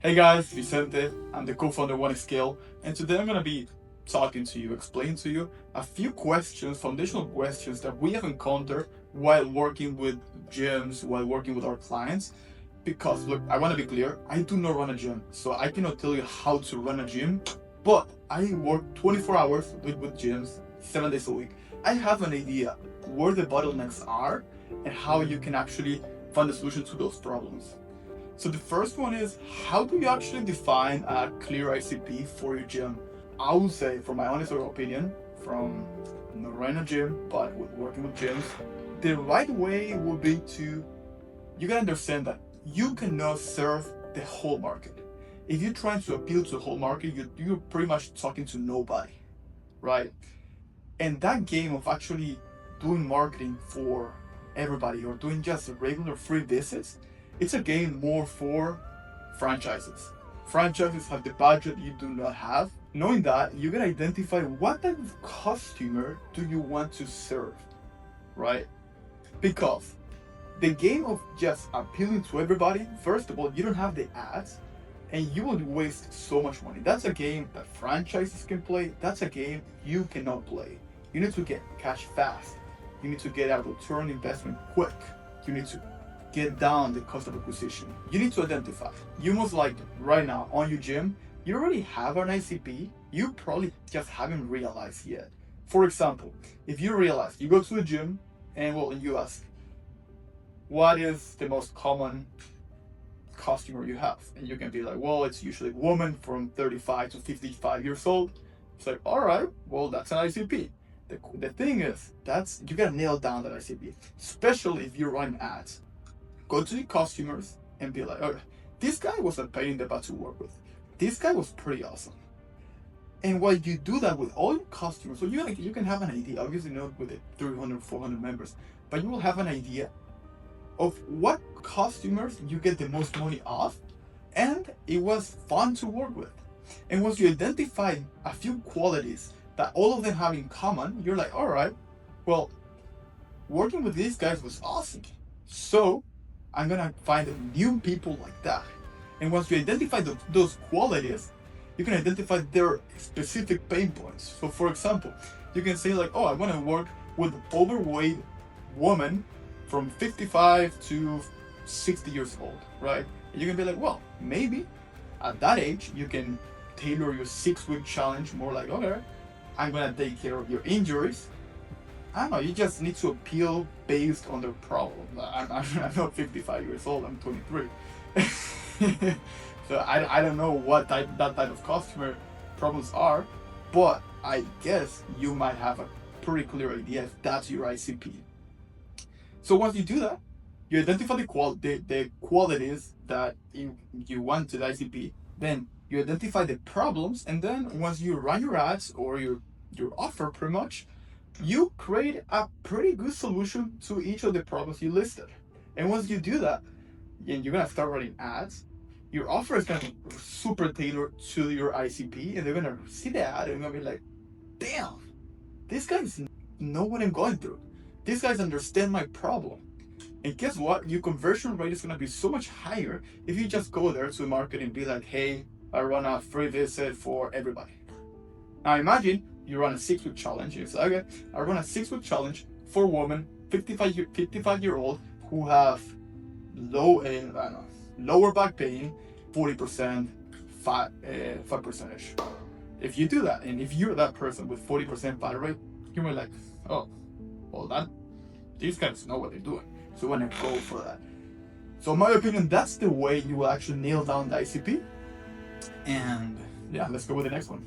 Hey guys, Vicente. I'm the co-founder of OneXscale, and today I'm gonna be talking to you, explaining to you a few questions, foundational questions that we have encountered while working with gyms, while working with our clients. Because look, I want to be clear, I do not run a gym, so I cannot tell you how to run a gym, but I work 24 hours with gyms, 7 days a week. I have an idea where the bottlenecks are and how you can actually find a solution to those problems. So the first one is, how do you actually define a clear ICP for your gym? I would say, from my honest opinion, from not running a gym, but with working with gyms, the right way would be to, you gotta understand that you cannot serve the whole market. If you're trying to appeal to the whole market, you're pretty much talking to nobody, right? And that game of actually doing marketing for everybody or doing just regular free visits, it's a game more for franchises. Franchises have the budget you do not have. Knowing that, you can identify what type of customer do you want to serve, right? Because the game of just appealing to everybody, first of all, you don't have the ads and you will waste so much money. That's a game that franchises can play. That's a game you cannot play. You need to get cash fast. You need to get a return investment quick. You need to get down the cost of acquisition. You need to identify. You most likely right now on your gym, you already have an ICP. You probably just haven't realized yet. For example, if you realize you go to a gym and you ask, what is the most common customer you have? And you can be like, well, it's usually a woman from 35 to 55 years old. It's like, all right, well, that's an ICP. The thing is, you gotta nail down that ICP, especially if you're running ads. Go to the customers and be like, oh, this guy was a pain in the butt to work with. This guy was pretty awesome. And while you do that with all your customers, so you can have an idea, obviously not with the 300, 400 members, but you will have an idea of what customers you get the most money off, and it was fun to work with. And once you identify a few qualities that all of them have in common, you're like, all right, well, working with these guys was awesome. So I'm gonna find new people like that. And once you identify those qualities, you can identify their specific pain points. So for example, you can say like, oh, I wanna work with overweight woman from 55 to 60 years old, right? And you can be like, well, maybe at that age, you can tailor your 6-week challenge more like, okay, I'm gonna take care of your injuries. I don't know, you just need to appeal based on their problem. I'm not 55 years old, I'm 23. So I don't know what that type of customer problems are, but I guess you might have a pretty clear idea if that's your ICP. So once you do that, you identify the qualities that you want to the ICP, then you identify the problems, and then once you run your ads or your offer pretty much, you create a pretty good solution to each of the problems you listed. And once you do that, and you're gonna start running ads, your offer is gonna be super tailored to your ICP, and they're gonna see the ad and they're gonna be like, damn, these guys know what I'm going through. These guys understand my problem. And guess what? Your conversion rate is gonna be so much higher if you just go there to market and be like, hey, I run a free visit for everybody. Now imagine you run a 6-week challenge. You say, okay, I run a 6-week challenge for women, 55-year-old who have lower back pain, 40% fat percentage. If you do that, and if you're that person with 40% fat rate, you're like, oh, well, these guys know what they're doing, so when I go for that. So in my opinion, that's the way you will actually nail down the ICP. And yeah, let's go with the next one.